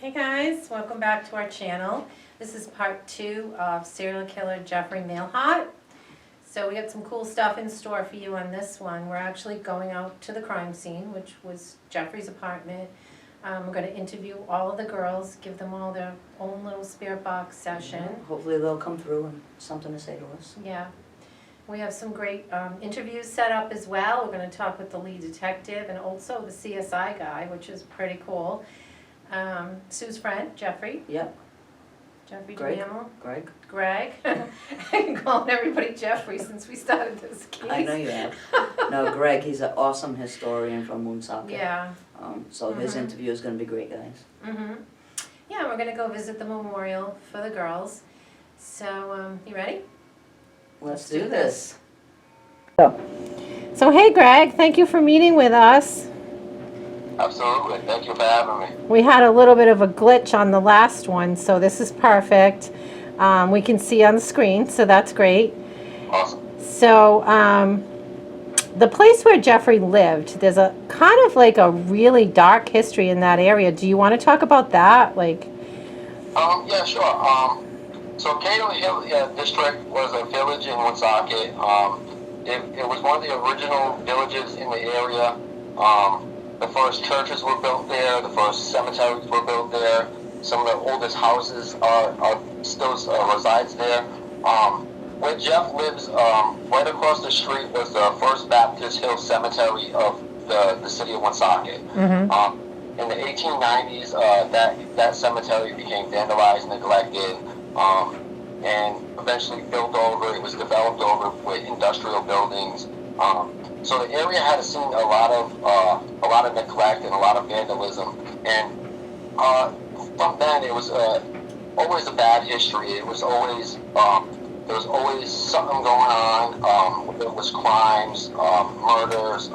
Hey guys, welcome back to our channel. This is part 2 of serial killer Jeffrey Mailhot. So we got some cool stuff in store for you on this one. We're actually going out to the crime scene, which was Jeffrey's apartment. We're going to interview all of the girls, give them all their own little spirit box session. Hopefully they'll come through and something to say to us. Yeah. We have some great interviews set up as well. We're going to talk with the lead detective and also the CSI guy, which is pretty cool. Sue's friend, Jeffrey. Yep. Jeffrey Greg. DeMammo. Greg. I've been calling everybody Jeffrey since we started this case. I know you have. No, Greg, he's an awesome historian from Woonsocket. Yeah. So his interview is going to be great, guys. Yeah, we're going to go visit the memorial for the girls. So, you ready? Let's do this. So, hey Greg, thank you for meeting with us. Absolutely. Thank you for having me. We had a little bit of a glitch on the last one, so this is perfect. We can see on the screen, so that's great. Awesome. So, the place where Jeffrey lived, there's a kind of like a really dark history in that area. Do you want to talk about that? Yeah, sure. So Cato Hill District was a village in Woonsocket. It was one of the original villages in the area. The first churches were built there. The first cemeteries were built there. Some of the oldest houses are still resides there. Where Jeff lives, right across the street was the First Baptist Hill Cemetery of the city of Woonsocket. In the 1890s, that cemetery became vandalized, neglected, and eventually built over. It was developed over with industrial buildings. So the area had seen a lot of neglect and a lot of vandalism, and from then it was always a bad history. It was always there was always something going on. There was crimes, murders.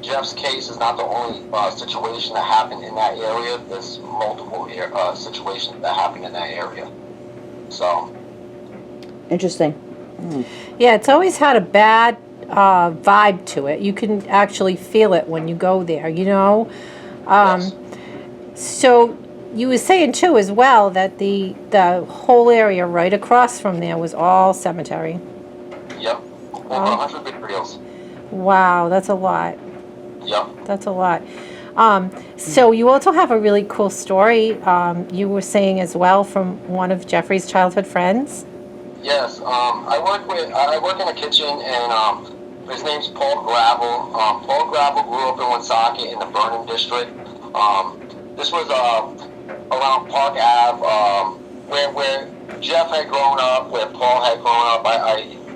Jeff's case is not the only situation that happened in that area. There's multiple situations that happened in that area. So Interesting. Yeah, it's always had a bad vibe to it. You can actually feel it when you go there, you know? yes. So you were saying too as well that the whole area right across from there was all cemetery. Yep. Over 100 burials. Wow, that's a lot. Yep. That's a lot. So you also have a really cool story you were saying as well from one of Jeffrey's childhood friends. Yes. I work in a kitchen, and his name's Paul Gravel. Paul Gravel grew up in Woonsocket in the Burnham district. This was around Park Ave, where Jeff had grown up, where Paul had grown up.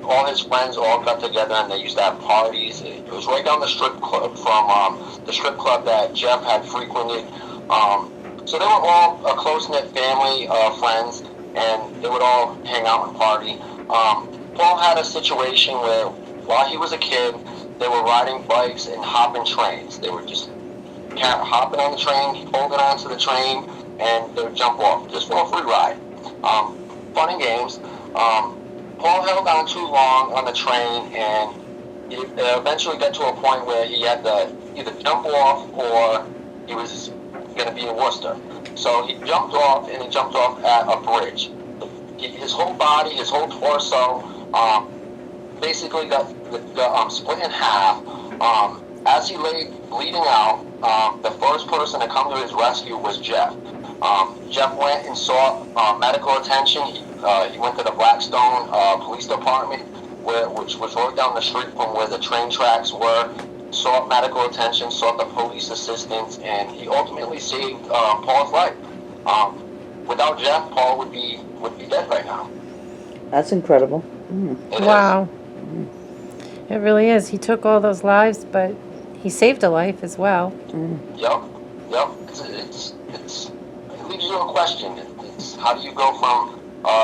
All his friends all got together and they used to have parties. It was right down the strip club from the strip club that Jeff had frequented. So they were all a close-knit family, friends, and they would all hang out and party. Paul had a situation where while he was a kid, they were riding bikes and hopping trains. They were just hopping on the train, holding onto the train, and they would jump off just for a free ride. Fun and games. Paul held on too long on the train, and it eventually got to a point where he had to either jump off or he was going to be in Worcester. So he jumped off, and he jumped off at a bridge. His whole body, his whole torso, basically got split in half. As he lay bleeding out, the first person to come to his rescue was Jeff. Jeff went and sought medical attention. He went to the Blackstone Police Department, which was right down the street from where the train tracks were. Sought medical attention, sought the police assistance, and he ultimately saved Paul's life. Without Jeff, Paul would be dead right now. That's incredible. Wow. It really is. He took all those lives, but he saved a life as well. Yep. It leaves you a question. It's how do you go from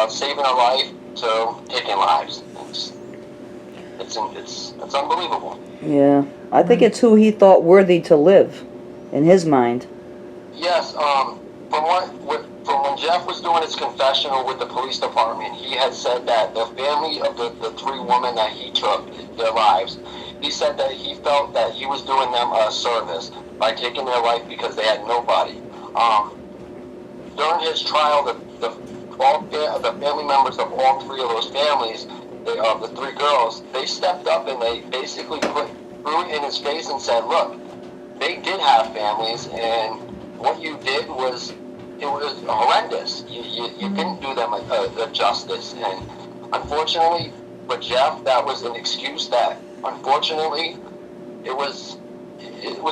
saving a life to taking lives? It's unbelievable. Yeah. I think it's who he thought worthy to live, in his mind. Yes. From when Jeff was doing his confessional with the police department, he had said that the family of the three women that he took their lives, he said that he felt that he was doing them a service by taking their life because they had nobody. during his trial, the family members of all three of those families, the three girls, they stepped up and they basically threw it in his face and said, look, they did have families, and what you did was, it was horrendous. You didn't do them a justice. And unfortunately for Jeff, that was an excuse that, unfortunately, it was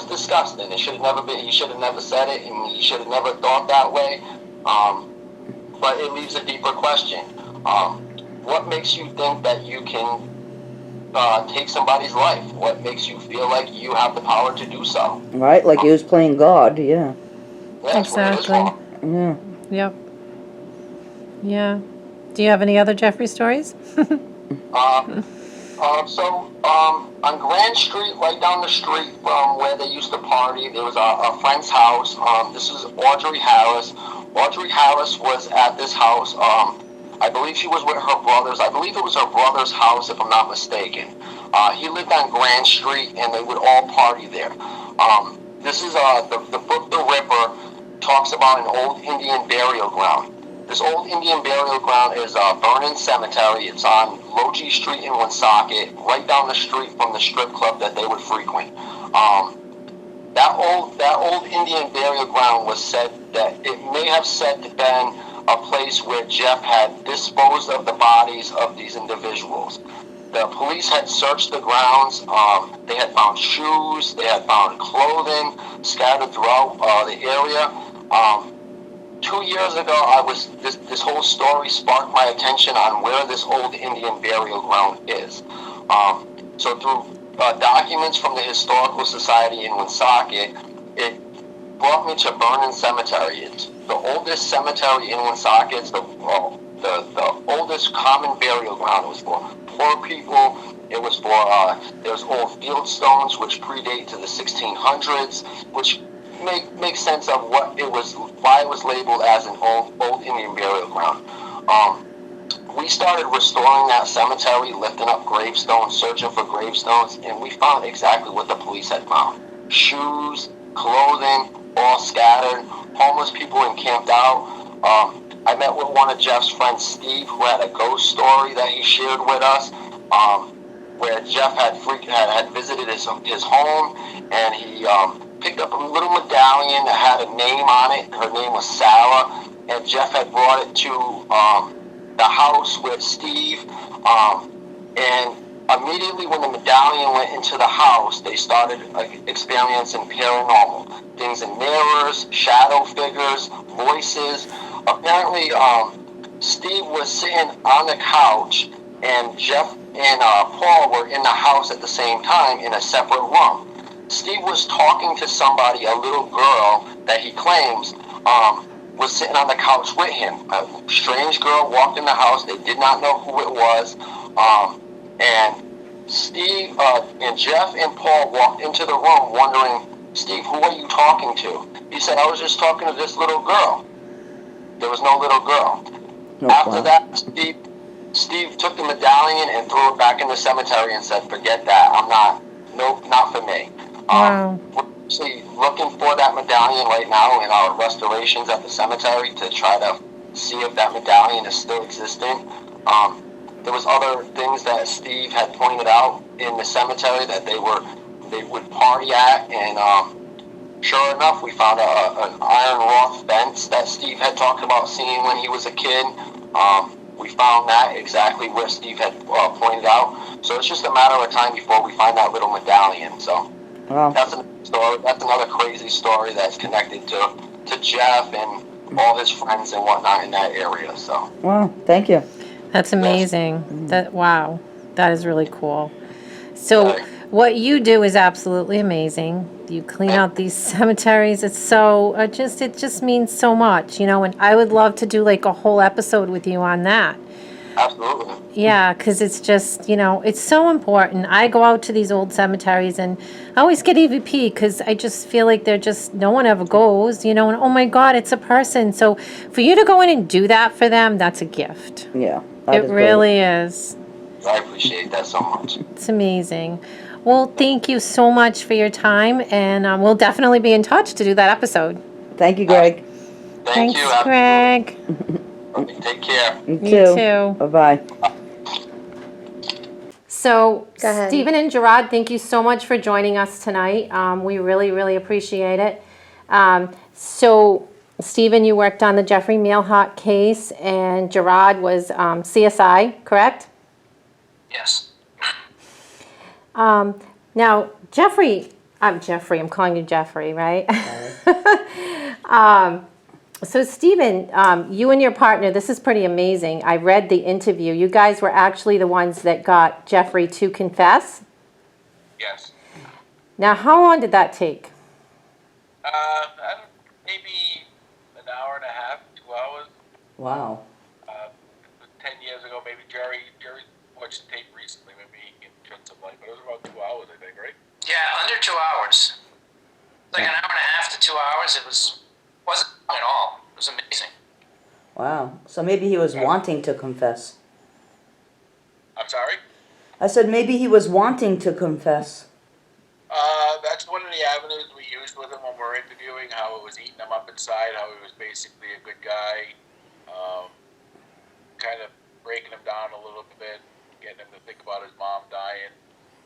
disgusting. It should have never been. He should have never said it, and he should have never thought that way. But it leaves a deeper question. What makes you think that you can take somebody's life? What makes you feel like you have the power to do so? Right, like he was playing God, yeah. That's what it is Exactly. for. Yeah. Yep. Yeah. Do you have any other Jeffrey stories? On Grand Street, right down the street from where they used to party, there was a friend's house. This is Audrey Harris. Audrey Harris was at this house. I believe she was with her brothers. I believe it was her brother's house, if I'm not mistaken. He lived on Grand Street, and they would all party there. This is the book The Ripper talks about an old Indian burial ground. This old Indian burial ground is Vernon Cemetery. It's on Logie Street in Woonsocket, right down the street from the strip club that they would frequent. That old Indian burial ground was said that it may have said to been a place where Jeff had disposed of the bodies of these individuals. The police had searched the grounds. They had found shoes. They had found clothing scattered throughout the area. 2 years ago, this whole story sparked my attention on where this old Indian burial ground is. So through documents from the Historical Society in Woonsocket, it brought me to Vernon Cemetery. It's the oldest cemetery in Woonsocket. It's the oldest common burial ground. It was for poor people. It was for there's old field stones which predate to the 1600s, which make sense of why it was labeled as an old Indian burial ground. We started restoring that cemetery, lifting up gravestones, searching for gravestones, and we found exactly what the police had found: shoes, clothing, all scattered, homeless people encamped out. I met with one of Jeff's friends, Steve, who had a ghost story that he shared with us, where Jeff had visited his home, and he picked up a little medallion that had a name on it. Her name was Sarah, and Jeff had brought it to the house with Steve, and immediately when the medallion went into the house, they started experiencing paranormal things in mirrors, shadow figures, voices. Apparently, Steve was sitting on the couch, and Jeff and Paul were in the house at the same time in a separate room. Steve was talking to somebody, a little girl that he claims was sitting on the couch with him. A strange girl walked in the house. They did not know who it was. And Steve and Jeff and Paul walked into the room wondering, Steve, who are you talking to? He said, I was just talking to this little girl. There was no little girl. After that, Steve took the medallion and threw it back in the cemetery and said, forget that. Not for me. Wow. We're actually looking for that medallion right now in our restorations at the cemetery to try to see if that medallion is still existent. There was other things that Steve had pointed out in the cemetery that they would party at, and sure enough, we found an iron Roth fence that Steve had talked about seeing when he was a kid. We found that exactly where Steve had pointed out. So it's just a matter of time before we find that little medallion. So that's another story. That's another crazy story that's connected to Jeff and all his friends and whatnot in that area. So. Wow, thank you. That's amazing. Wow, that is really cool. So what you do is absolutely amazing. You clean out these cemeteries. It's so it just means so much, and I would love to do like a whole episode with you on that. Absolutely. Yeah, because it's just, it's so important. I go out to these old cemeteries and I always get EVP because I just feel like no one ever goes, and oh my God, it's a person. So for you to go in and do that for them, that's a gift. Yeah. It really is. I appreciate that so much. It's amazing. Well, thank you so much for your time, and we'll definitely be in touch to do that episode. Thank you, Greg. Thank Thanks, you. Craig. Okay, take care. You You too. too. Bye-bye. So, Go ahead. Stephen and Gerard, thank you so much for joining us tonight. We really, really appreciate it. So, Stephen, you worked on the Jeffrey Mailhot case, and Gerard was CSI, correct? Yes. Now, I'm calling you Jeffrey, right? So, Stephen, you and your partner, this is pretty amazing. I read the interview. You guys were actually the ones that got Jeffrey to confess. Yes. Now, how long did that take? Maybe an hour and a half, 2 hours. Wow. 10 years ago, maybe Jerry watched the tape recently. Maybe he can shed some light, but it was about 2 hours, I think, right? Yeah, under 2 hours. Like an hour and a half to 2 hours. Wasn't long at all. It was amazing. Wow. So maybe he was wanting to confess. I'm sorry? I said maybe he was wanting to confess. That's one of the avenues we used with him when we were interviewing, how it was eating him up inside, how he was basically a good guy, kind of breaking him down a little bit, getting him to think about his mom dying,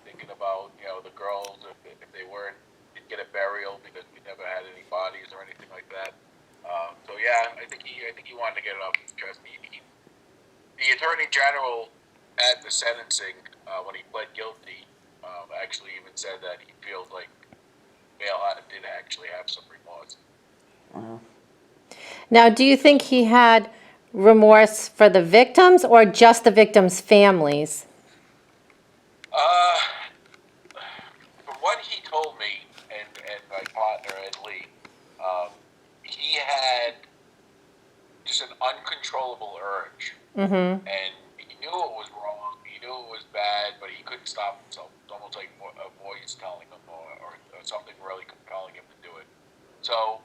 thinking about, the girls, if they weren't, didn't get a burial because we never had any bodies or anything like that. So yeah, I think he wanted to get it off his chest. The Attorney General at the sentencing, when he pled guilty, actually even said that he feels like Mailhot did actually have some remorse. Wow. Now, do you think he had remorse for the victims or just the victims' families? From what he told me, and my partner Ed Lee, he had just an uncontrollable urge, and he knew it was wrong. He knew it was bad, but he couldn't stop himself. It's almost like a voice telling him, or something really compelling him to do it. So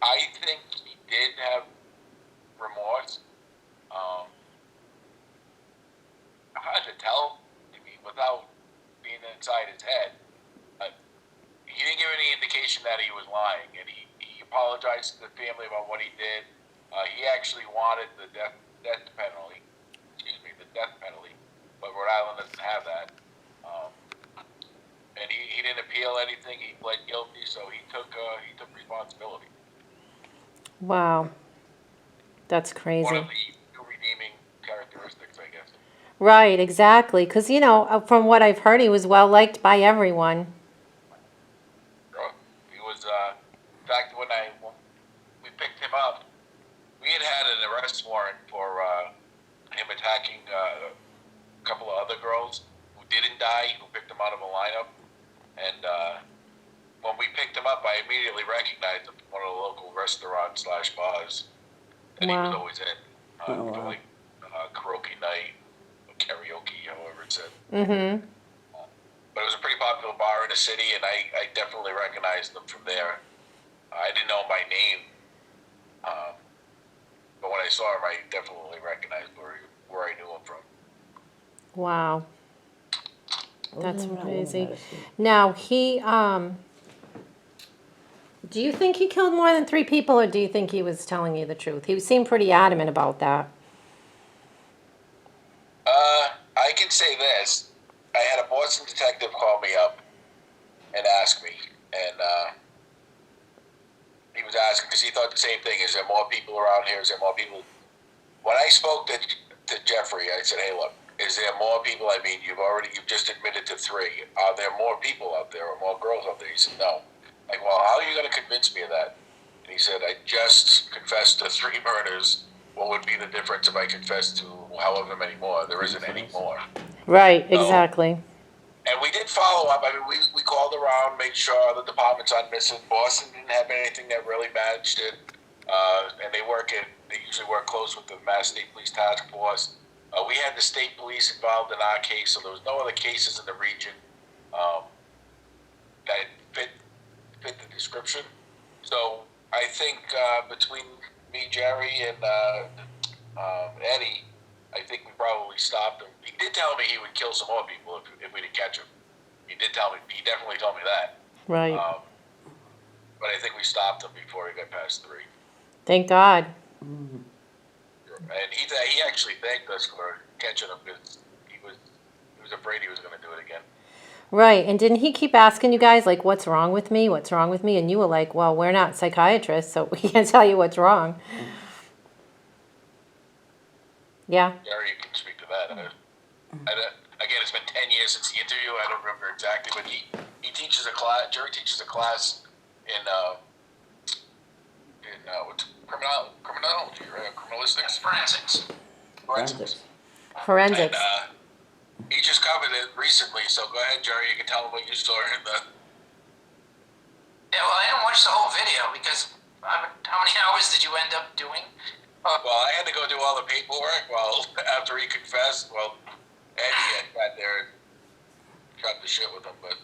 I think he did have remorse. Hard to tell. I mean, without being inside his head, he didn't give any indication that he was lying, and he apologized to the family about what he did. He actually wanted the death penalty. The death penalty, but Rhode Island doesn't have that. And he didn't appeal anything. He pled guilty, so he took responsibility. Wow, that's One crazy. of the redeeming characteristics, I guess. Right, exactly. Because, from what I've heard, he was well liked by everyone. He was, in fact, when we picked him up, we had an arrest warrant for him attacking a couple of other girls who didn't die, who picked him out of a lineup. And when we picked him up, I immediately recognized him from one of the local restaurants / bars that he was Wow. always in. wow. Like karaoke night, karaoke, however it said. Mm-hmm. But it was a pretty popular bar in the city, and I definitely recognized him from there. I didn't know my name, but when I saw him, I definitely recognized where I knew him from. Wow. That's Wasn't that crazy. woman medicine? Now, do you think he killed more than 3 people, or do you think he was telling you the truth? He seemed pretty adamant about that. I can say this. I had a Boston detective call me up and ask me, and he was asking because he thought the same thing. Is there more people around here? Is there more people? When I spoke to Jeffrey, I said, hey, look, is there more people? I mean, you've just admitted to 3. Are there more people out there or more girls out there? He said, no. Like, well, how are you going to convince me of that? And he said, I just confessed to 3 murders. What would be the difference if I confessed to however many more? There isn't any more. Right, exactly. And we did follow up. I mean, we called around, made sure other departments aren't missing. Boston didn't have anything that really matched it. And they usually work close with the Mass State Police Task Force. We had the state police involved in our case, so there was no other cases in the region that fit the description. So I think between me, Jerry, and Eddie, I think we probably stopped him. He did tell me he would kill some more people if we didn't catch him. He definitely told me that. Right. But I think we stopped him before he got past 3. Thank God. And he actually thanked us for catching him because he was afraid he was going to do it again. Right. And didn't he keep asking you guys, like, what's wrong with me? What's wrong with me? And you were like, well, we're not psychiatrists, so we can't tell you what's wrong. Yeah. Gary can speak to that. Again, it's been 10 years since the interview. I don't remember exactly, but he teaches a class. Jerry teaches a class in what's criminology, right? Criminalistics, Forensics. forensics. Forensics. And he just covered it recently. So go ahead, Jerry. You can tell him what you saw in the. Yeah, well, I didn't watch the whole video because how many hours did you end up doing? Well, I had to go do all the paperwork. Well, after he confessed, well, Eddie had got there and cut the shit with him, but.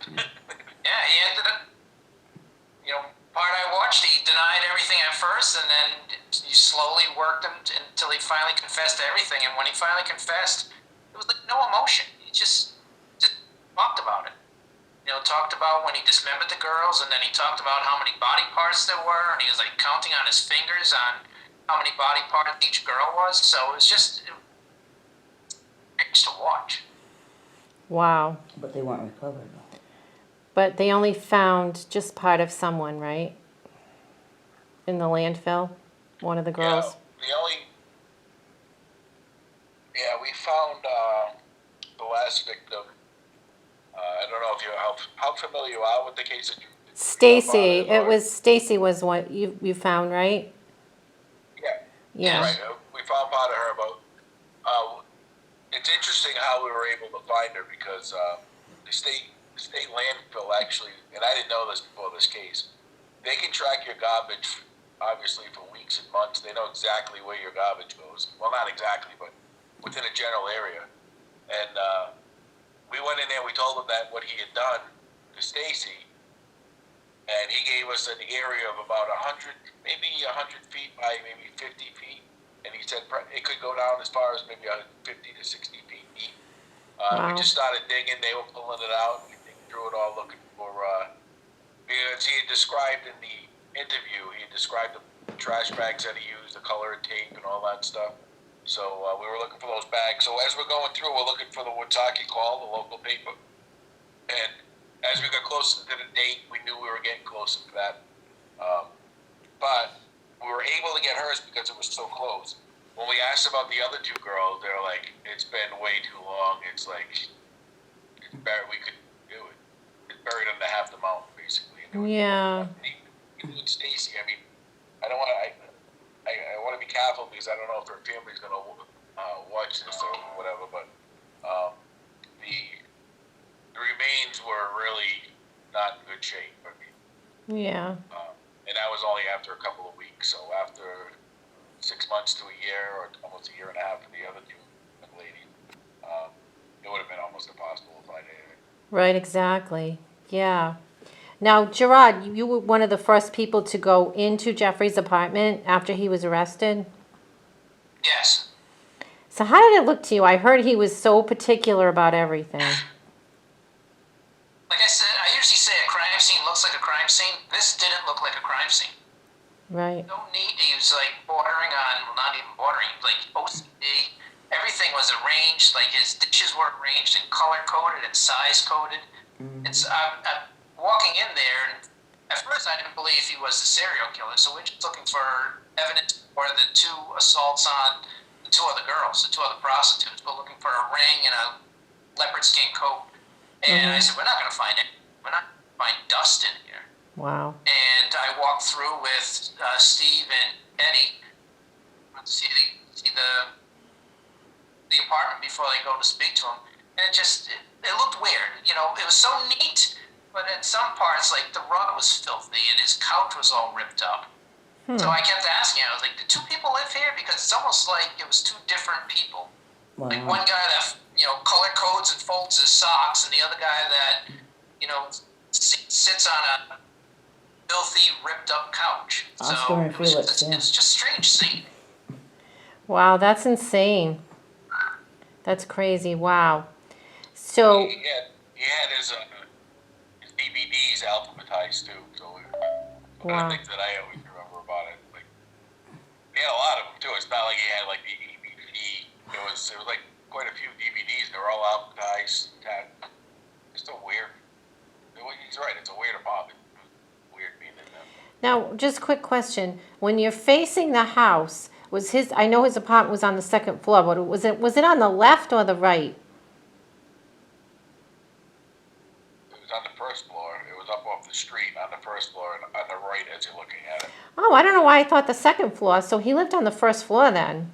Yeah, he ended up, part I watched, he denied everything at first, and then you slowly worked him until he finally confessed to everything. And when he finally confessed, it was like no emotion. He just talked about it. Talked about when he dismembered the girls, and then he talked about how many body parts there were, and he was like counting on his fingers on how many body parts each girl was. So it was just strange to watch. Wow. But they weren't recovered. But they only found just part of someone, right? In the landfill? One of the girls? We found the last victim. I don't know if how familiar you are with the case that you. Stacy. Stacy was what you found, right? Yeah. Yeah. Right. We found part of her, but it's interesting how we were able to find her because the state landfill actually, and I didn't know this before this case, they can track your garbage obviously for weeks and months. They know exactly where your garbage goes. Well, not exactly, but within a general area. And we went in there. We told him that what he had done to Stacy, and he gave us an area of about 100, maybe 100 feet by maybe 50 feet. And he said it could go down as far as maybe 50 to 60 feet deep. Wow. We just started digging. They were pulling it out. We digged through it all, looking for. Because he had described in the interview, he had described the trash bags that he used, the color and tape, and all that stuff. So we were looking for those bags. So as we're going through, we're looking for the Woonsocket Call, the local paper. And as we got closer to the date, we knew we were getting closer to that. But we were able to get hers because it was so close. When we asked about the other two girls, they're like, it's been way too long. It's like, it's buried. We could do it. It's buried under half the mountain, basically. Yeah. Even Stacy, I mean, I don't want to. I want to be careful because I don't know if her family's going to watch this or whatever. But the remains were really not in good shape. I mean, Yeah. and that was only after a couple of weeks. So after 6 months to a year, or almost a year and a half for the other two ladies, it would have been almost impossible to find anything. Right, exactly. Yeah. Now, Gerard, you were one of the first people to go into Jeffrey's apartment after he was arrested. Yes. So how did it look to you? I heard he was so particular about everything. Like I said, I usually say a crime scene looks like a crime scene. This didn't look like a crime scene. Right. No need. He was like bordering on, well, not even bordering, like OCD. Everything was arranged. Like his dishes were arranged and color coded and size coded. It's I'm walking in there, and at first I didn't believe he was the serial killer. So we're just looking for evidence for the two assaults on the two other girls, the two other prostitutes. We're looking for a ring and a leopard skin coat. And I said, we're not going to find it. We're not going to find dust in here. Wow. And I walked through with Steve and Eddie to see the apartment before they go to speak to him. And it looked weird. It was so neat, but in some parts, like the rug was filthy and his couch was all ripped up. So I kept asking, I was like, do two people live here? Because it's almost like it was two different people. Wow. Like one guy that, color codes and folds his socks, and the other guy that, sits on a filthy, ripped up couch. Oscar and Felix, yeah. It's just strange seeing. Wow, that's insane. That's crazy. Wow. So. He had his DVDs alphabetized too. So one of the things that I always remember about it, like like the EVP. There was like quite a few DVDs. They were all advertised. It's still weird. He's right. It's a weird apartment. Weird being in there. Now, just a quick question. When you're facing the house, I know his apartment was on the second floor, but was it on the left or the right? It was on the first floor. It was up off the street on the first floor and on the right as you're looking at it. Oh, I don't know why I thought the second floor. So he lived on the first floor then.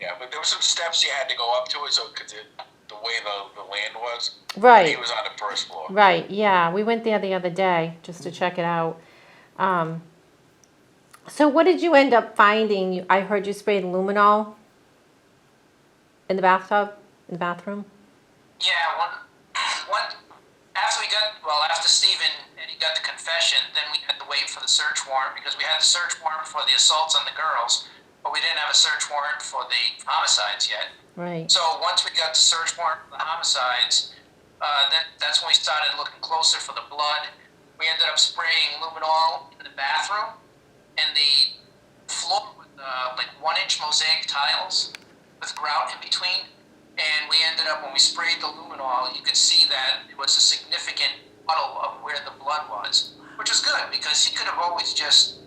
Yeah, but there were some steps you had to go up to it, so because the way the land was. Right. He was on the first floor. Right, yeah. We went there the other day just to check it out. So what did you end up finding? I heard you sprayed luminol in the bathtub, in the bathroom? Yeah, after Steve and Eddie got the confession, then we had to wait for the search warrant because we had the search warrant for the assaults on the girls, but we didn't have a search warrant for the homicides yet. Right. So once we got the search warrant for the homicides, that's when we started looking closer for the blood. We ended up spraying luminol in the bathroom, and the floor with like 1-inch mosaic tiles with grout in between. And we ended up, when we sprayed the luminol, you could see that it was a significant puddle of where the blood was, which is good because he could have always just,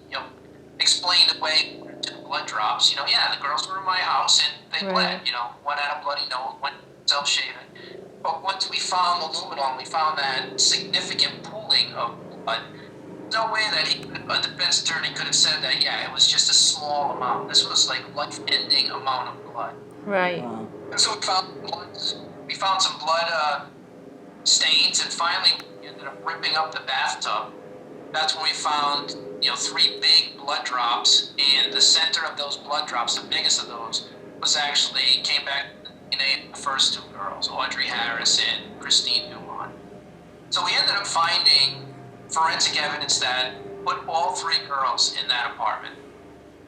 explained away to blood drops. Yeah, the girls were in my house and they bled. One had a bloody nose, one self-shaven. But once we found the luminol, we found that significant pooling of blood. No way that a defense attorney could have said that, yeah, it was just a small amount. This was like life-ending amount of blood. Right. Wow. And so we found some blood stains, and finally we ended up ripping up the bathtub. That's when we found, 3 big blood drops, and the center of those blood drops, the biggest of those, came back in the first 2 girls, Audrey Harris and Christine Dumont. So we ended up finding forensic evidence that put all 3 girls in that apartment.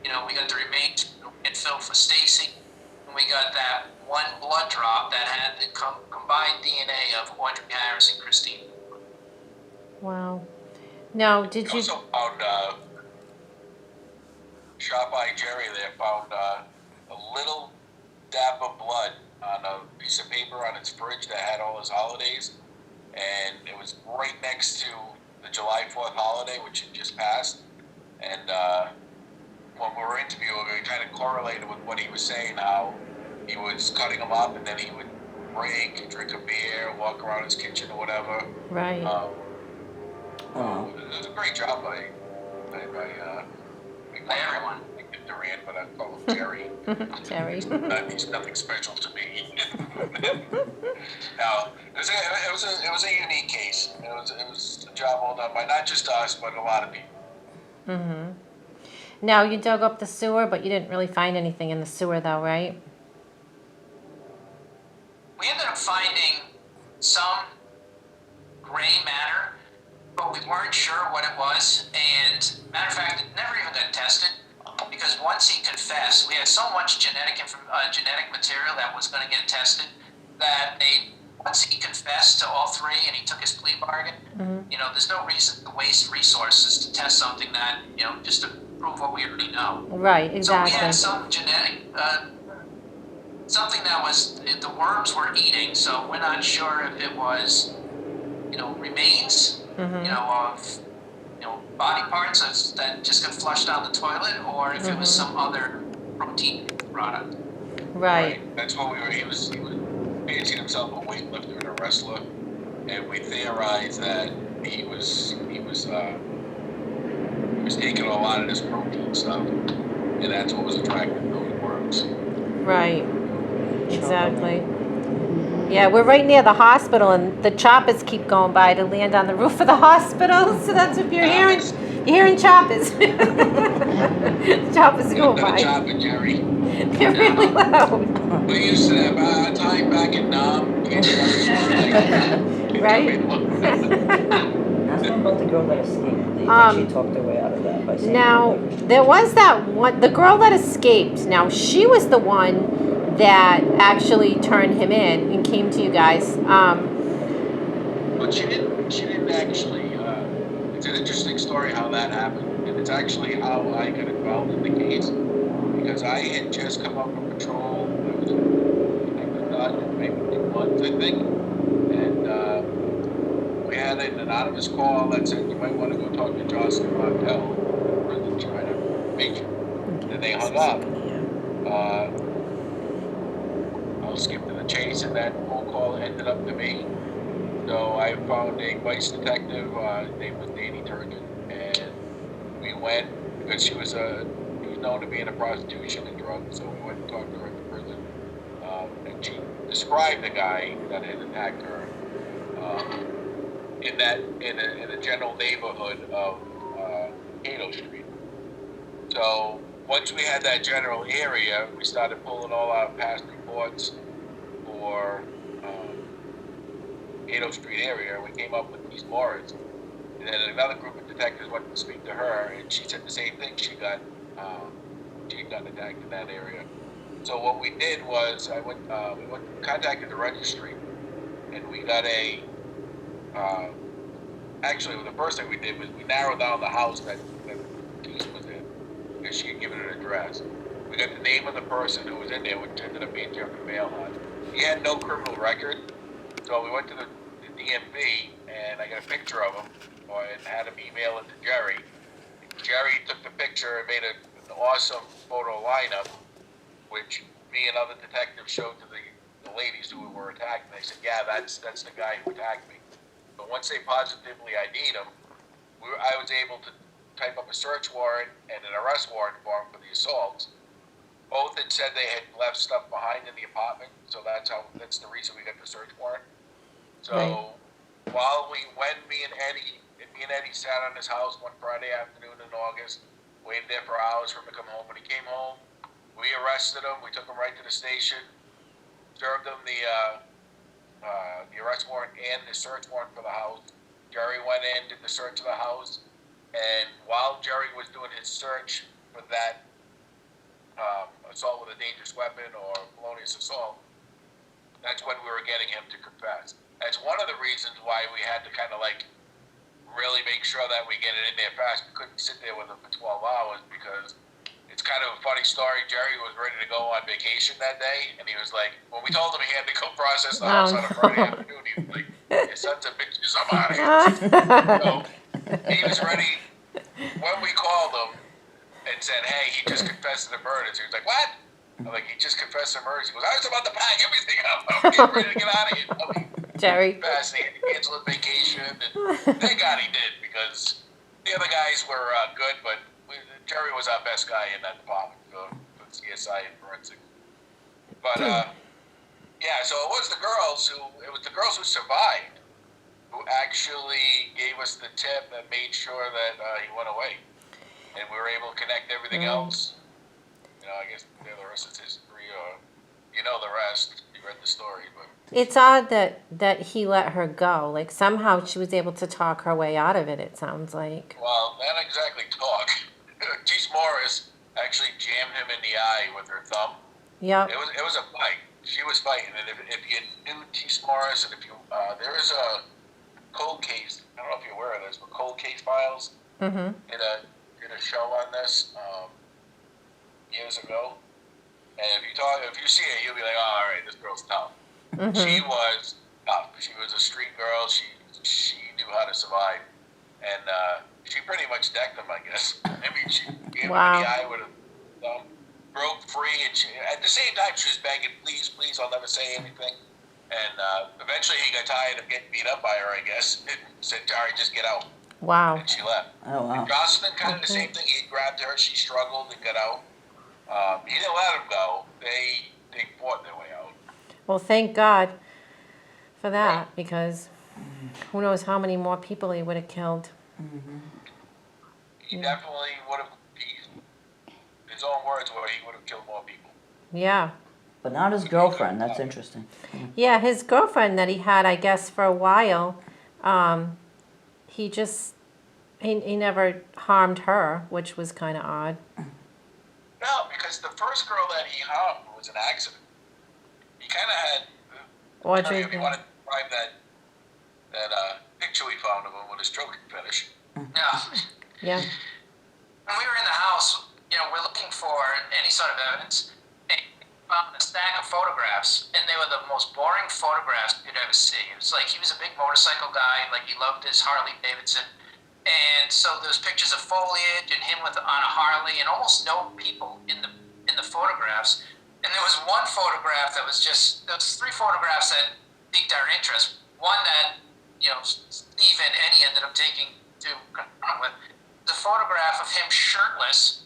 We got the remains from the landfill for Stacy, and we got that 1 blood drop that had the combined DNA of Audrey Harris and Christine. Wow. Now, did We you... also found, Shop Eye Jerry there found a little dab of blood on a piece of paper on its fridge that had all his holidays, and it was right next to the July 4th holiday, which had just passed. And when we were interviewing, we kind of correlated with what he was saying, how he was cutting them up, and then he would break, drink a beer, walk around his kitchen or whatever. Right. It was a great job by everyone. I think Durant, but I call him Jerry. Jerry. He's nothing special to me. Now, it was a unique case. It was a job well done by not just us, but a lot of people. Mm-hmm. Now, you dug up the sewer, but you didn't really find anything in the sewer, though, right? We ended up finding some gray matter, but we weren't sure what it was. And matter of fact, it never even got tested because once he confessed, we had so much genetic material that was going to get tested that once he confessed to all 3 and he took his plea bargain, there's no reason to waste resources to test something that, just to prove what we already know. Right, exactly. So we had some genetic, something that the worms were eating, so we're not sure if it was, remains, of, body parts that just got flushed down the toilet, or if it was some other protein product. Right. That's what we were. He was fancying himself a weightlifter and a wrestler, and we theorized that he was taking a lot of this protein stuff, and that's what was attracting those worms. Right. Exactly. Yeah, we're right near the hospital, and the choppers keep going by to land on the roof of the hospital. So that's what you're hearing. You're hearing choppers. Choppers go by. Chopper, Jerry. They're really loud. We used to have a time back in Nam. Right? Ask them about the girl that escaped. They think she talked her way out of that by saying Now, there was that one, the girl that escaped. Now, she was the one that actually turned him in and came to you guys. But she didn't actually. It's an interesting story how that happened, and it's actually how I got involved in the case. because I had just come up from patrol. I was done maybe 2 months, I think, and we had an anonymous call that said you might want to go talk to Jocelyn Montel, prison. She might have information. And they hung up. I'll skip to the chase, and that phone call ended up to me. So I found a vice detective. His name was Danny Turgeon, and we went because she was known to be into prostitution and drugs. So we went and talked to her at the prison, and she described the guy that had attacked her in a general neighborhood of Cato Street. So once we had that general area, we started pulling all our past reports for Cato Street area. We came up with East Morris, and then another group of detectives went to speak to her, and she said the same thing. She got attacked in that area. So what we did was we contacted the registry, and we got actually the first thing we did was we narrowed down the house that Keith was in, because she had given an address. We got the name of the person who was in there, which ended up being Jeffrey Mailhot. He had no criminal record, so we went to the DMV, and I got a picture of him, and had him email it to Jerry. Jerry took the picture and made an awesome photo lineup, which me and other detectives showed to the ladies who were attacked. And they said, yeah, that's the guy who attacked me. But once they positively ID'd him, I was able to type up a search warrant and an arrest warrant for him for the assaults. Both had said they had left stuff behind in the apartment, so that's the reason we got the search warrant. So while me and Eddie sat on his house one Friday afternoon in August, waited there for hours for him to come home. When he came home, we arrested him. We took him right to the station, served him the arrest warrant and the search warrant for the house. Jerry went in, did the search of the house, and while Jerry was doing his search for that assault with a dangerous weapon or felonious assault, that's when we were getting him to confess. That's one of the reasons why we had to kind of really make sure that we get it in there fast. We couldn't sit there with him for 12 hours because it's kind of a funny story. Jerry was ready to go on vacation that day, and he was like, when we told him he had to go process the house on a Friday afternoon, he was like, your sons are bitches, I'm out of here. So he was ready. When we called him and said, hey, he just confessed to the murders, he was like, what? I'm like, he just confessed to murders. He goes, I was about to pack everything up. I'm getting ready to get out of here. Jerry. Fast, he had to cancel his vacation, and thank God he did, because the other guys were good, but Jerry was our best guy in that department for CSI and forensic. But yeah, so it was the girls who survived who actually gave us the tip and made sure that he went away, and we were able to connect everything else. I guess the rest is history, or the rest. You read the story, but It's odd that he let her go. Like, somehow she was able to talk her way out of it, it sounds like. well, not exactly talk. Keith Morris actually jammed him in the eye with her thumb. Yep. It was a fight. She was fighting, and if you knew Keith Morris, and if you there is a cold case. I don't know if you're aware of this, but cold case files. Mm-hmm. Did a show on this years ago, and if you see it, you'll be like, oh, all right, this girl's tough. Mm-hmm. She was tough. She was a street girl. She knew how to survive, and she pretty much decked him, I guess. I mean, she gave him in the eye with a thumb, broke free, and at the same time she was begging, please, please, I'll never say anything. And eventually he got tired of getting beat up by her, I guess, and said, Jari, just get out. Wow. And she left. Oh, wow. And Jocelyn, kind of the same thing. He grabbed her. She struggled and got out. He didn't let him go. They fought their way out. Well, thank God for that, because who knows how many more people he would have killed. Mm-hmm. He definitely would have, his own words were, he would have killed more people. Yeah. But not his girlfriend. That's interesting. Yeah, his girlfriend that he had, I guess, for a while, he never harmed her, which was kind of odd. No, because the first girl that he harmed was an accident. He kind of had, Audrey, if you want to describe that picture we found of him with his stroking finish. Yeah. yeah. When we were in the house, we're looking for any sort of evidence. And he found a stack of photographs, and they were the most boring photographs you'd ever see. It was like he was a big motorcycle guy, like he loved his Harley Davidson. And so there's pictures of foliage and him on a Harley, and almost no people in the photographs. And there was one photograph that was there was 3 photographs that piqued our interest. One that, Steve and Eddie ended up taking to confront with. The photograph of him shirtless,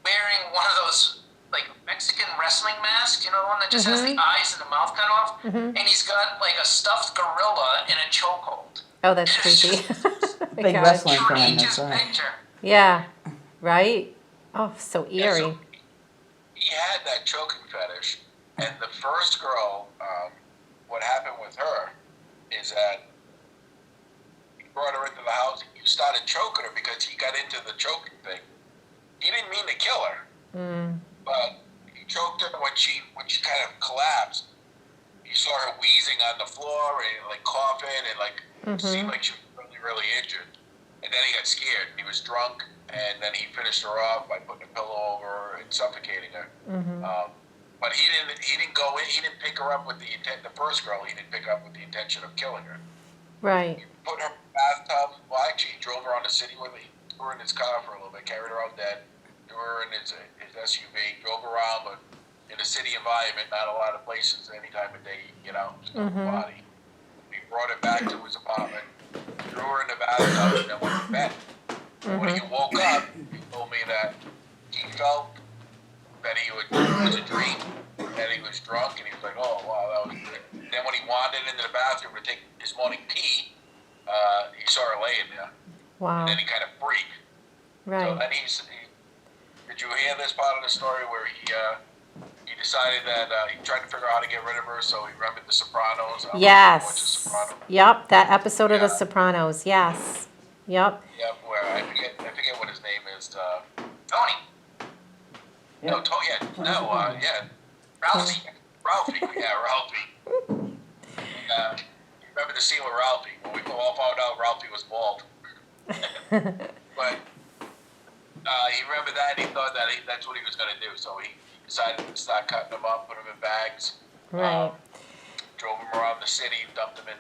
wearing one of those, like, Mexican wrestling masks, the one that just has the eyes and the mouth cut off? And he's got, like, a stuffed gorilla in a chokehold. Oh, that's creepy. Oh my Big God. wrestling fan, Outrageous that's right. picture. Yeah, right? Oh, so Yeah, so eerie. he had that choking fetish, and the first girl, what happened with her is that he brought her into the house. He started choking her because he got into the choking thing. He didn't mean to kill her, but he choked her when she kind of collapsed. You saw her wheezing on the floor and like coughing and like seemed like she was really, really injured. And then he got scared. He was drunk, and then he finished her off by putting a pillow over her and suffocating her. But he didn't go in. He didn't pick her up with the intent. The first girl, he didn't pick up with the intention of killing her. Right. He put her in the bathtub. Well, actually, he drove her on the city with him. He threw her in his car for a little bit, carried her out dead, threw her in his SUV, drove around, but in a city environment, not a lot of places any time of day you can get out and the body. He brought her back to his apartment, threw her in the bathtub, and then went to bed. When he woke up, he told me that he felt that it was a dream, that he was drunk, and he was like, oh, wow, that was good. Then when he wandered into the bathroom to take his morning pee, he saw her laying there. Wow. And then he kind of freaked. So Right. then did you hear this part of the story where he decided that he tried to figure out how to get rid of her, so he remembered The Sopranos? Yes. Yep, that episode of The Yeah. Sopranos. Yes. Yep. Yeah, where I forget what his name is. Tony. No, Ralphie. Yeah, Ralphie. Remember the scene with Ralphie when we all found out Ralphie was bald. But he remembered that, and he thought that that's what he was going to do. So he decided to start cutting them up, put them in bags. Right. Drove them around the city, dumped them in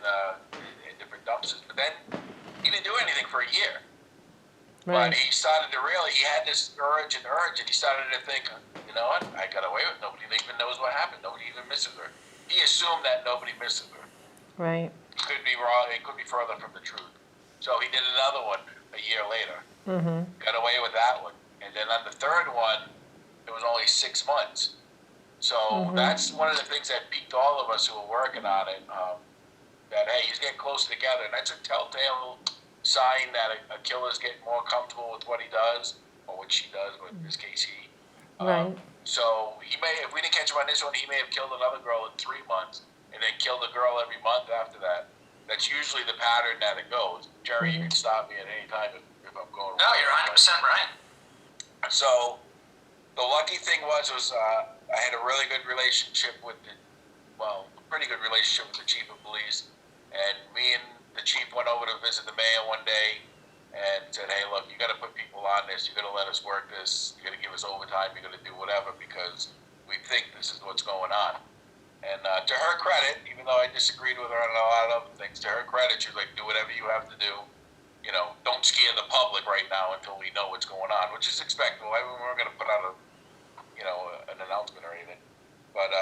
different dumpsters. But then he didn't do anything for a year. Right. But he started to he had this urge, and he started to think, you know what, I got away with it. Nobody even knows what happened. Nobody even misses her. He assumed that nobody misses her. Right. It could be wrong. It could be further from the truth. So he did another one a year later. Got away with that one. And then on the third one, it was only 6 months. So that's one of the things that piqued all of us who were working on it, that, hey, he's getting closer together. And that's a telltale sign that a killer's getting more comfortable with what he does, or what she does, but in this case, he. Right. So he if we didn't catch him on this one, he may have killed another girl in 3 months, and then killed a girl every month after that. That's usually the pattern that it goes. Jerry, you can stop me at any time if I'm going wrong. No, you're 100% right. So the lucky thing was I had a really good relationship with pretty good relationship with the chief of police, and me and the chief went over to visit the mayor one day and said, hey, look, you got to put people on this. You got to let us work this. You got to give us overtime. You got to do whatever, because we think this is what's going on. And to her credit, even though I disagreed with her on a lot of other things, to her credit, she was like, do whatever you have to do. You know, don't scare the public right now until we know what's going on, which is expectable. I mean, we're going to put out an announcement or anything. But,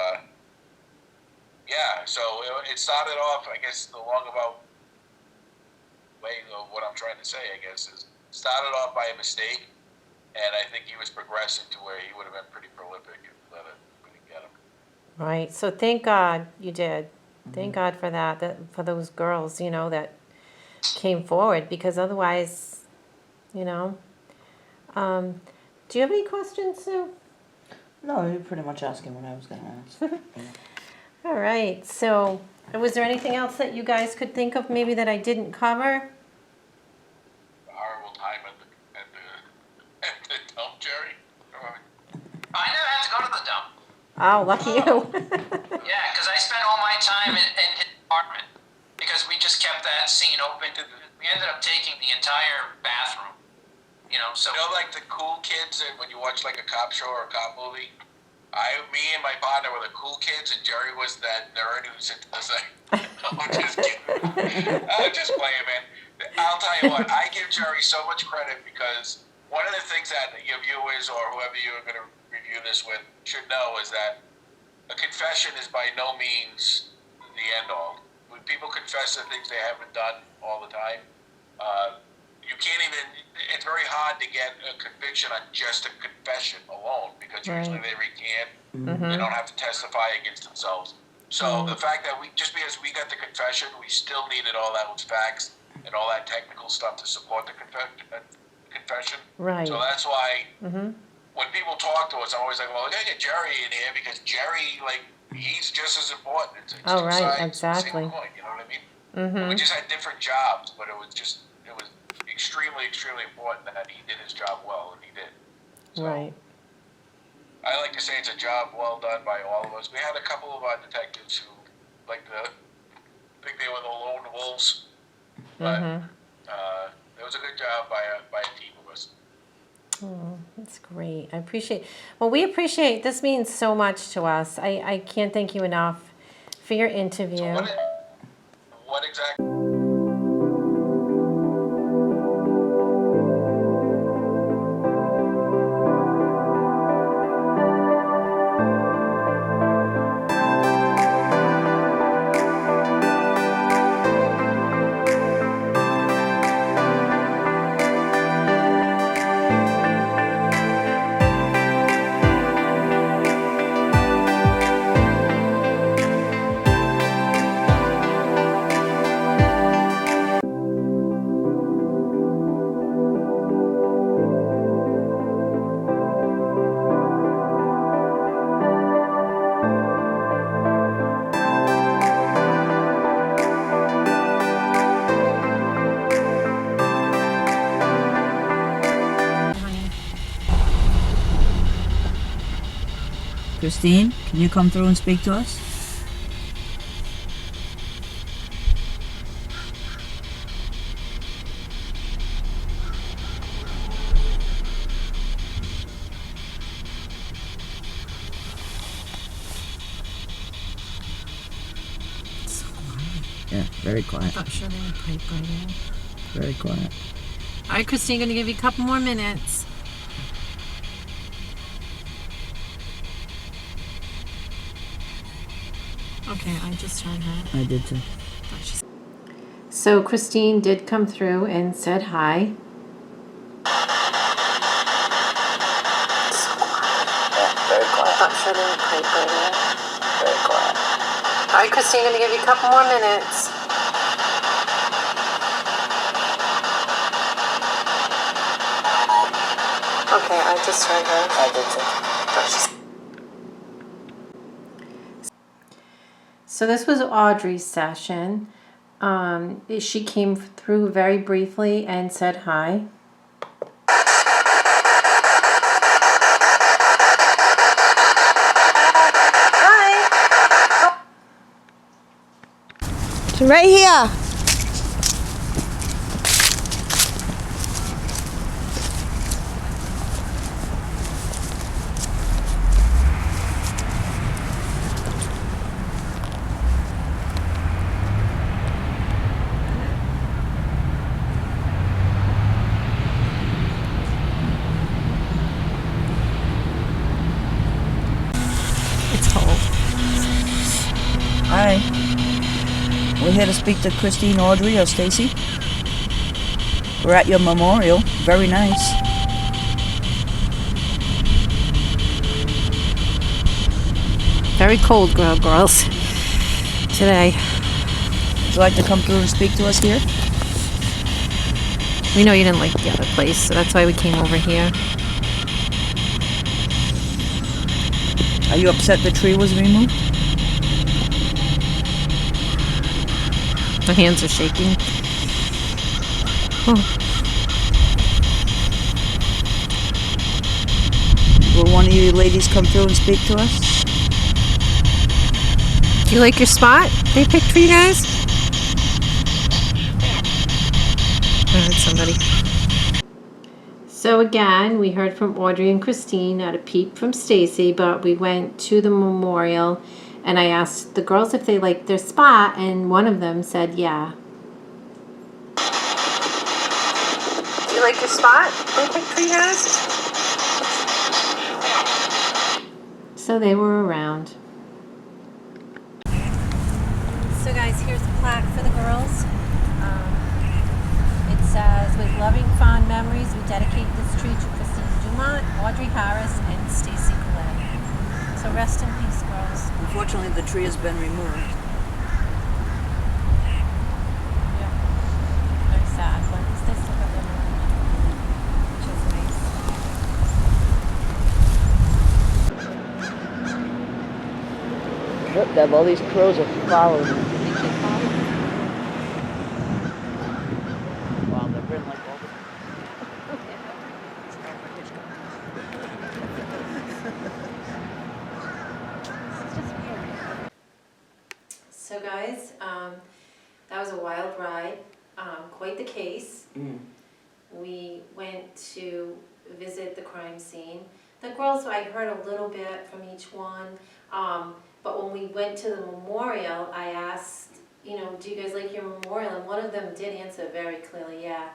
yeah, so it started off, I guess, the roundabout way of what I'm trying to say, I guess, is started off by a mistake, and I think he was progressing to where he would have been pretty prolific if we didn't get him. Right. So thank God you did. Thank God for that for those girls, that came forward, because otherwise, Do you have any questions, Sue? No, you're pretty much asking what I was going to ask. All right. So was there anything else that you guys could think of maybe that I didn't cover? The horrible time at the dump, Jerry. I never had to go to the dump. Oh, lucky you. Yeah, because I spent all my time in his apartment, because we just kept that scene open. We ended up taking the entire bathroom, So You know, like the cool kids that when you watch like a cop show or a cop movie. Me and my partner were the cool kids, and Jerry was that nerd who's into the thing. I'm just kidding. I'm just playing, man. I'll tell you what, I give Jerry so much credit because one of the things that your viewers or whoever you're going to review this with should know is that a confession is by no means the end all. When people confess to things they haven't done all the time, you can't even, it's very hard to get a conviction on just a confession alone because usually they recant, they don't have to testify against themselves. So the fact that just because we got the confession, we still needed all those facts and all that technical stuff to support the confession. Right. So that's why when people talk to us, I'm always like, well, I gotta get Jerry in here because Jerry, like, he's just as important. It's Oh, two right, sides of the exactly. same coin, you know what I mean? And we just had different jobs, but it was extremely, extremely important that he did his job well, and he did. So, Right. I like to say it's a job well done by all of us. We had a couple of our detectives who like to think they were the lone wolves, but it was a good job by a team of us. Oh, that's great. I appreciate. Well, we appreciate. This means so much to us. I can't thank you enough for your interview. So what exactly? Christine, can you come through and speak to us? Yeah, very quiet. I'm sure they would pipe right in. Very quiet. All right, Christine, going to give you a couple more minutes. Okay, I just heard her. I did too. So Christine did come through and said hi. Very quiet. I'm sure they would pipe right in. Very quiet. All right, Christine, going to give you a couple more minutes. Okay, I just heard her. I did too. So this was Audrey's session. She came through very briefly and said hi. Hi. It's right here. It's cold. Hi. We're here to speak to Christine, Audrey, or Stacy. We're at your memorial. Very nice. Very cold, girls. Today. Would you like to come through and speak to us here? We know you didn't like the other place, so that's why we came over here. Are you upset the tree was removed? My hands are shaking. Oh. Will one of you ladies come through and speak to us? Do you like your spot they picked for you guys? I heard somebody. So again, we heard from Audrey and Christine at a peep from Stacy, but we went to the memorial and I asked the girls if they liked their spot, and one of them said yeah. Do you like your spot? Quick Tree has? So they were around. So guys, here's the plaque for the girls. It says, with loving fond memories, we dedicate this tree to Christine Dumont, Audrey Harris, and Stacy Goulet. So rest in peace, girls. Unfortunately, the tree has been removed. Yeah. Very sad, but at least they still got their memory, which is nice. Look, Deb, all these crows are following me. They keep following. Wow, they've been like all the... So guys, that was a wild ride, quite the case. We went to visit the crime scene. The girls, I heard a little bit from each one, but when we went to the memorial, I asked, you know, do you guys like your memorial? And one of them did answer very clearly, yeah.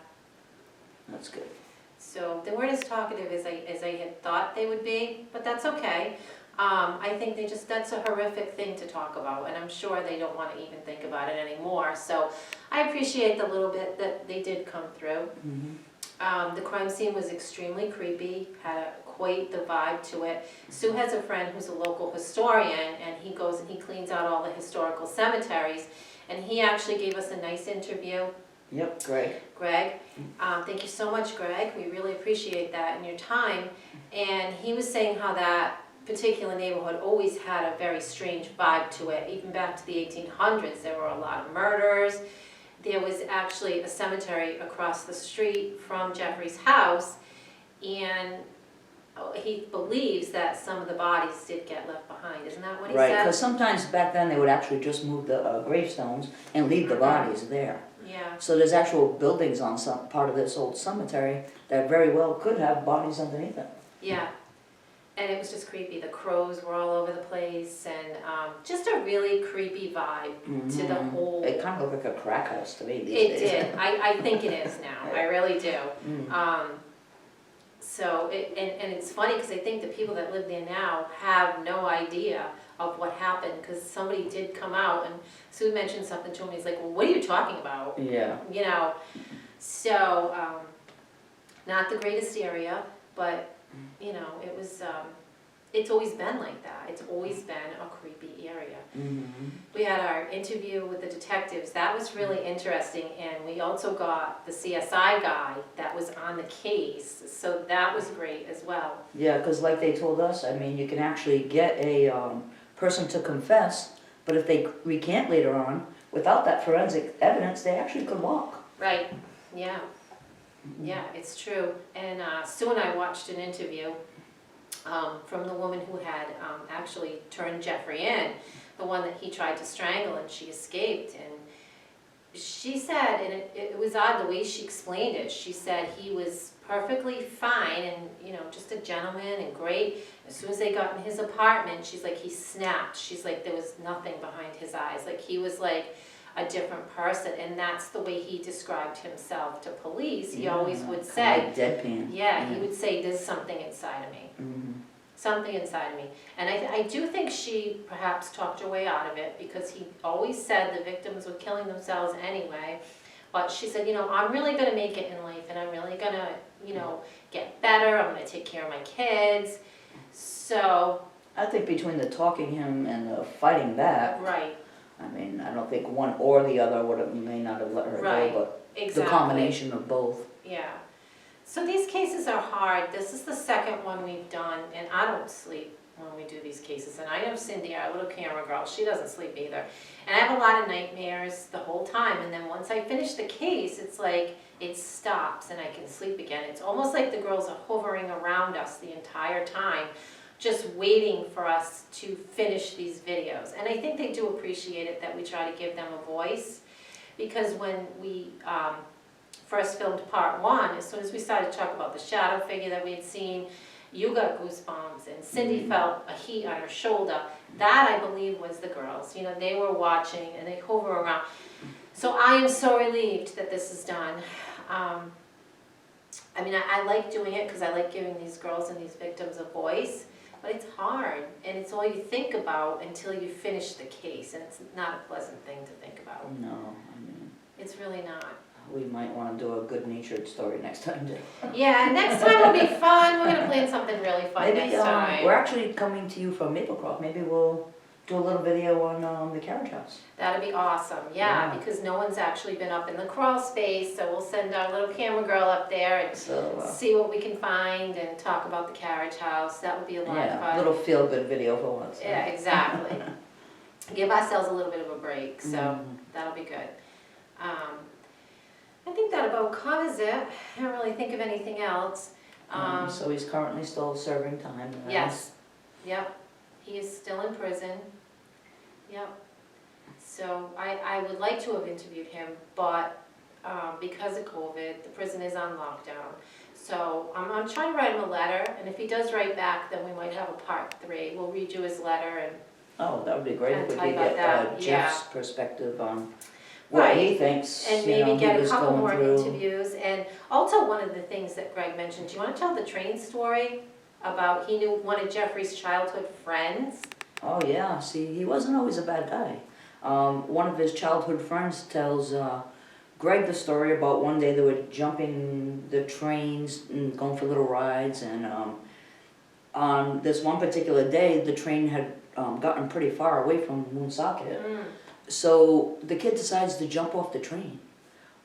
That's good. So they weren't as talkative as I had thought they would be, but that's okay. I think that's a horrific thing to talk about, and I'm sure they don't want to even think about it anymore. So I appreciate the little bit that they did come through. The crime scene was extremely creepy, had quite the vibe to it. Sue has a friend who's a local historian, and he goes and he cleans out all the historical cemeteries, and he actually gave us a nice interview. Yep, Greg. Greg. Thank you so much, Greg. We really appreciate that and your time. And he was saying how that particular neighborhood always had a very strange vibe to it. Even back to the 1800s, there were a lot of murders. There was actually a cemetery across the street from Jeffrey's house, and he believes that some of the bodies did get left behind. Isn't that what he Right, said? because sometimes back then they would actually just move the gravestones and leave the bodies there. Yeah. So there's actual buildings on some part of this old cemetery that very well could have bodies underneath it. Yeah. And it was just creepy. The crows were all over the place, and just a really creepy vibe to the whole. It kind of looked like a crack house to me these days. It did. I think it is now. I really do. So and it's funny because I think the people that live there now have no idea of what happened, because somebody did come out and Sue mentioned something to him. He's like, "Well, what are you talking about?" Yeah. You know. So not the greatest area, but you know, it was. It's always been like that. It's always been a creepy area. We had our interview with the detectives. That was really interesting, and we also got the CSI guy that was on the case, so that was great as well. Yeah, because like they told us, I mean, you can actually get a person to confess, but if they recant later on, without that forensic evidence, they actually could walk. Right, yeah. Yeah, it's true. And Sue and I watched an interview from the woman who had actually turned Jeffrey in, the one that he tried to strangle, and she escaped. And she said, and it was odd the way she explained it, she said he was perfectly fine and, you know, just a gentleman and great. As soon as they got in his apartment, she's like, he snapped. She's like, there was nothing behind his eyes. Like, he was like a different person, and that's the way he described himself to police. He always would say, like deadpan. Yeah, he would say, there's something inside of me. Something inside of me. And I do think she perhaps talked her way out of it, because he always said the victims were killing themselves anyway. But she said, you know, I'm really going to make it in life, and I'm really going to, you know, get better. I'm going to take care of my kids. So. I think between the talking him and the fighting back. Right. I mean, I don't think one or the other may not have let her Right. go, but Exactly. the combination of both. Yeah. So these cases are hard. This is the second one we've done, and I don't sleep when we do these cases. And I know Cindy, our little camera girl, she doesn't sleep either. And I have a lot of nightmares the whole time, and then once I finish the case, it's like it stops and I can sleep again. It's almost like the girls are hovering around us the entire time, just waiting for us to finish these videos. And I think they do appreciate it that we try to give them a voice, because when we first filmed part one, as soon as we started to talk about the shadow figure that we had seen, you got goosebumps, and Cindy felt a heat on her shoulder. That, I believe, was the girls. You know, they were watching and they hover around. So I am so relieved that this is done. I mean, I like doing it because I like giving these girls and these victims a voice, but it's hard, and it's all you think about until you finish the case, and it's not a pleasant thing to think about. No, I mean, It's really not. we might wanna do a good-natured story next time too. Yeah, next time will be fun. We're gonna plan something really fun Maybe, next time. we're actually coming to you from Maplecroft, maybe we'll do a little video on the carriage house. That'd be awesome, yeah, Yeah. because no one's actually been up in the crawl space, so we'll send our little camera girl up there and So, see what we can find and talk about the carriage house. That would be a lot of yeah, fun. little feel-good video for once. Yeah, exactly. Give ourselves a little bit of a break, so Mhm. that'll be good. I think that about covers it. I don't really think of anything else. So he's currently still serving time. right? Yes, yep, he is still in prison. Yep. So I would like to have interviewed him, but because of COVID, the prison is on lockdown. So I'm trying to write him a letter, and if he does write back, then we might have a part 3. We'll read you his letter and Oh, that would be great if we Kinda could type get out that, Jeff's perspective on what he thinks, and you know, maybe he get a was couple going more through. interviews. And also one of the things that Greg mentioned, do you want to tell the train story about he knew one of Jeffrey's childhood friends? Oh yeah, see, he wasn't always a bad guy. One of his childhood friends tells Greg the story about one day they were jumping the trains and going for little rides, and on this one particular day the train had gotten pretty far away from Woonsocket. So the kid decides to jump off the train.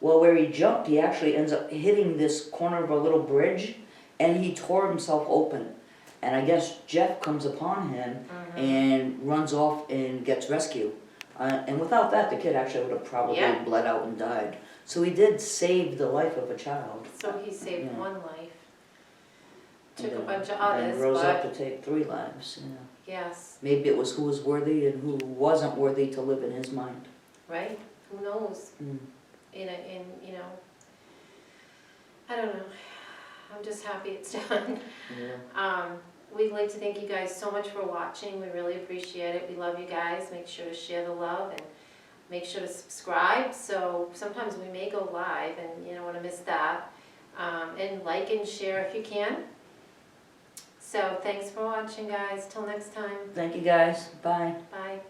Well, where he jumped, he actually ends up hitting this corner of a little bridge, and he tore himself open. And I guess Jeff comes upon him and runs off and gets rescued. And without that, the kid actually would have probably Yeah. bled out and died. So he did save the life of a child. So he saved Yeah. one life. Took a And, bunch of and others, rose up but to take 3 lives. Yeah. yes, Maybe it was who was worthy and who wasn't worthy to live in his mind. right? Who knows? Mm. You know, I don't know. I'm just happy it's done. Yeah. We'd like to thank you guys so much for watching. We really appreciate it. We love you guys. Make sure to share the love and make sure to subscribe. So sometimes we may go live and you don't want to miss that. And like and share if you can. So thanks for watching, guys. Till next time. Thank you guys. Bye. Bye.